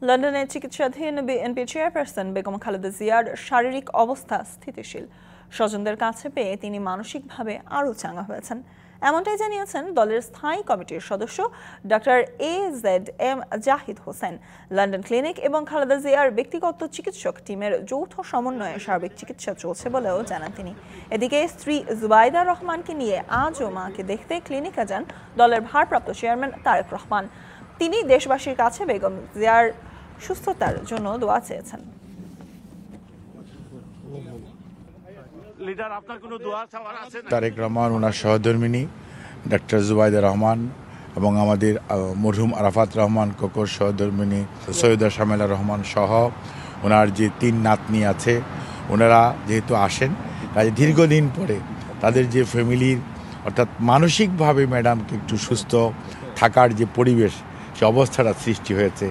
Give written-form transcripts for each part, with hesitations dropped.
লন্ডনে চিকিৎসাধীন BNP chairperson Begum Khaleda জিয়ার শারীরিক অবস্থা স্থিতিশীল। স্বজনদের কাছে পেয়ে তিনি মানসিকভাবে আরও চাঙ্গা হয়েছেন, এমনটাই জানিয়েছেন দলের স্থায়ী কমিটির সদস্য doctor AZM Zahid Hossain. London clinic এবং খালেদা জিয়ার ব্যক্তিগত চিকিৎসক টিমের যৌথ সমন্বয়ে সার্বিক চিকিৎসা চলছে বলেও জানান তিনি। এদিকে স্ত্রী জুবাইদা রহমানকে নিয়ে আজও মাকে দেখতে ক্লিনিকে যান দলের ভারপ্রাপ্ত চেয়ারম্যান তারেক রহমান। তিনি দেশবাসীর কাছে বেগম জিয়ার সুস্থতার জন্য দোয়া চেয়েছেন। তারেক রহমান, ওনার সহধর্মিনী ডক্টর জুবাইদা রহমান এবং আমাদের মরহুম আরাফাত রহমান কোকর সহধর্মিনী সৈয়দা শামেলা রহমান সহ ওনার যে 3 নাতনি আছে, ওনারা যেহেতু আসেন, কাজে দীর্ঘদিন পরে তাদের যে ফ্যামিলির অর্থাৎ মানসিকভাবে ম্যাডামকে একটু সুস্থ থাকার যে পরিবেশ, সে অবস্থাটা সৃষ্টি হয়েছে।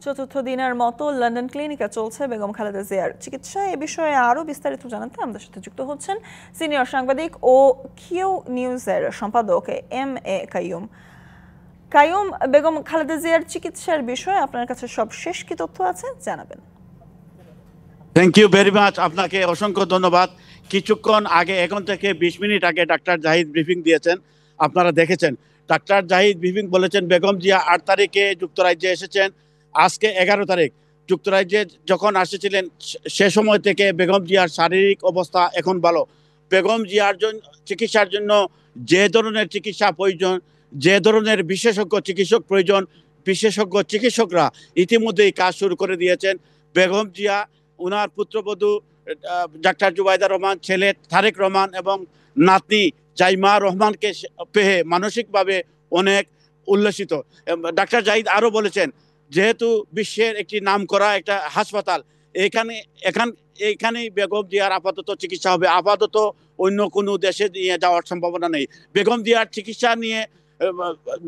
চতুর্থ দিনের মতো লন্ডন ক্লিনিকে চলছে বেগম খালেদা জিয়ার চিকিৎসা। এ বিষয়ে আরও বিস্তারিত জানাতে আমাদের সাথে যুক্ত হচ্ছেন সিনিয়র সাংবাদিক ও কিউ নিউজের সম্পাদক MA কাইয়ুম। কাইয়ুম, বেগম খালেদা জিয়ার চিকিৎসার বিষয়ে আপনার কাছে সবশেষ কি তথ্য আছে জানাবেন। থ্যাংক ইউ ভেরি মাচ, আপনাকে অসংখ্য ধন্যবাদ। কিছুক্ষণ আগে, এখন থেকে 20 মিনিট আগে ডাক্তার জাহিদ ব্রিফিং দিয়েছেন, আপনারা দেখেছেন। ডাক্তার জাহিদ ব্রিফিং বলেছেন বেগম জিয়া 8 তারিখে যুক্তরাজ্যে এসেছেন। আজকে 11 তারিখ। যুক্তরাজ্যে যখন আসেছিলেন সে সময় থেকে বেগম জিয়ার শারীরিক অবস্থা এখন ভালো। বেগম জিয়ার চিকিৎসার জন্য যে ধরনের চিকিৎসা প্রয়োজন, যে ধরনের বিশেষজ্ঞ চিকিৎসক প্রয়োজন, বিশেষজ্ঞ চিকিৎসকরা ইতিমধ্যেই কাজ শুরু করে দিয়েছেন। বেগম জিয়া, ওনার পুত্রবধূ ডাক্তার জুবাইদা রহমান, ছেলে তারেক রহমান এবং নাতনি জাইমা রহমানকে পেয়ে মানসিকভাবে অনেক উল্লসিত। ডাক্তার জাহিদ আরও বলেছেন, যেহেতু বিশ্বের একটি নামকরা একটা হাসপাতাল, এখানেই বেগম জিয়ার আপাতত চিকিৎসা হবে। আপাতত অন্য কোনো দেশে নিয়ে যাওয়ার সম্ভাবনা নেই। বেগম জিয়ার চিকিৎসা নিয়ে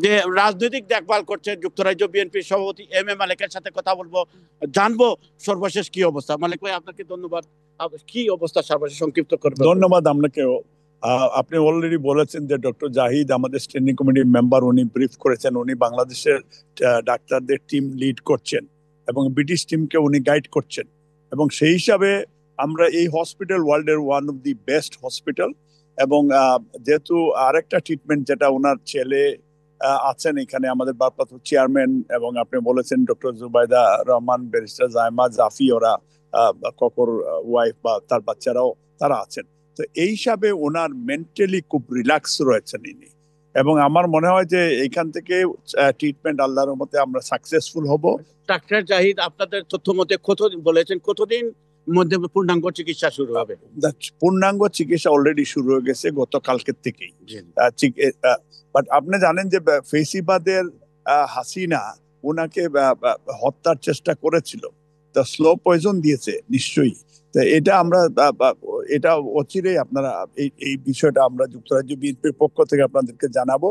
যে রাজনৈতিক দেখভাল করছে যুক্তরাজ্য বিএনপির সভাপতি MA মালিকের সাথে কথা বলবো, জানবো সর্বশেষ কি অবস্থা। মালিক ভাই, আপনাকে ধন্যবাদ। কি অবস্থা সর্বশেষ সংক্ষিপ্ত করবেন? ধন্যবাদ আপনাকেও। আপনি অলরেডি বলেছেন যে ডক্টর জাহিদ আমাদের স্ট্যান্ডিং কমিটির মেম্বার, উনি ব্রিফ করেছেন। উনি বাংলাদেশের ডাক্তারদের টিম লিড করছেন এবং ব্রিটিশ টিমকে উনি গাইড করছেন, এবং সেই হিসাবে আমরা এই হসপিটাল ওয়ার্ল্ডের one of the best hospital. এবং যেহেতু আরেকটা ট্রিটমেন্ট যেটা ওনার ছেলে আছেন এখানে, আমাদের ভারপ্রাপ্ত চেয়ারম্যান, এবং আপনি বলেছেন ডক্টর জুবাইদা রহমান, ব্যারিস্টার জাইমা জাফি, ওরা ককর ওয়াইফ বা তার বাচ্চারাও তারা আছেন। তো এই হিসাবে ওনার মেন্টালি খুব রিল্যাক্স রয়েছেন ইনি, এবং আমার মনে হয় যে এইখান থেকে ট্রিটমেন্ট আল্লাহর রহমতে আমরা সাকসেসফুল হব। ডাক্তার জাহিদ আপনাদের তথ্য মতে কতদিন মধ্যে পূর্ণাঙ্গ চিকিৎসা শুরু হবে? পূর্ণাঙ্গ চিকিৎসা অলরেডি শুরু হয়ে গেছে গতকালকে থেকেই। বাট আপনি জানেন যে ফেসিবাদের হাসিনা ওনাকে হত্যার চেষ্টা করেছিল, তা স্লো পয়জন দিয়েছে নিশ্চয়ই। তো এটা আমরা এটা অচিরেই আপনারা এই বিষয়টা আমরা যুক্তরাজ্য বিএনপির পক্ষ থেকে আপনাদেরকে জানাবো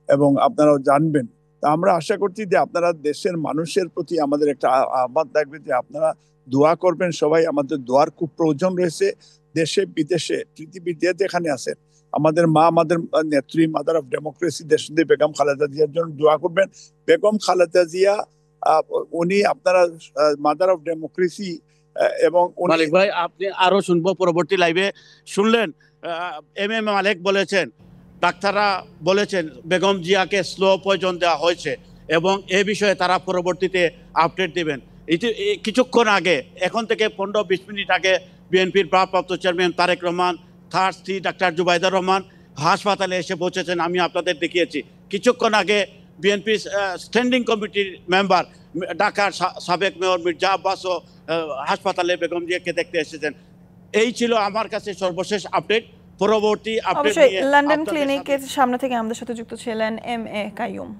এবং আপনারাও জানবেন। তা আমরা আশা করছি যে আপনারা দেশের মানুষের প্রতি আমাদের একটা আহ্বান থাকবে যে আপনারা দোয়া করবেন। সবাই আমাদের দোয়ার খুব প্রয়োজন রয়েছে, দেশে বিদেশে, পৃথিবীর যে যেখানে আছেন। আমাদের মা, আমাদের নেত্রী, মাদার অফ ডেমোক্রেসি দেশনেত্রী বেগম খালেদা জিয়ার জন্য দোয়া করবেন। বেগম খালেদা জিয়া উনি আপনারা মাদার অফ ডেমোক্রেসি। এবং মালিক ভাই, আপনি আরো শুনবো পরবর্তী লাইভে। শুনলেন MA মালিক বলেছেন, ডাক্তাররা বলেছেন বেগম জিয়াকে স্লো পয়জন দেওয়া হয়েছে এবং এ বিষয়ে তারা পরবর্তীতে আপডেট দেবেন। কিছুক্ষণ আগে, এখন থেকে 15-20 মিনিট আগে, বিএনপির ভারপ্রাপ্ত চেয়ারম্যান তারেক রহমান, তার স্ত্রী ডাক্তার জুবাইদা রহমান হাসপাতালে এসে পৌঁছেছেন। আমি আপনাদের দেখিয়েছি। কিছুক্ষণ আগে বিএনপির স্ট্যান্ডিং কমিটির মেম্বার ঢাকার সাবেক মেয়র মির্জা আব্বাসও হাসপাতালে বেগম জিয়াকে দেখতে এসেছেন। এই ছিল আমার কাছে সর্বশেষ আপডেট। পরবর্তী আপডেট লন্ডন ক্লিনিকের সামনে থেকে আমাদের সাথে যুক্ত ছিলেন MA কাইয়ুম।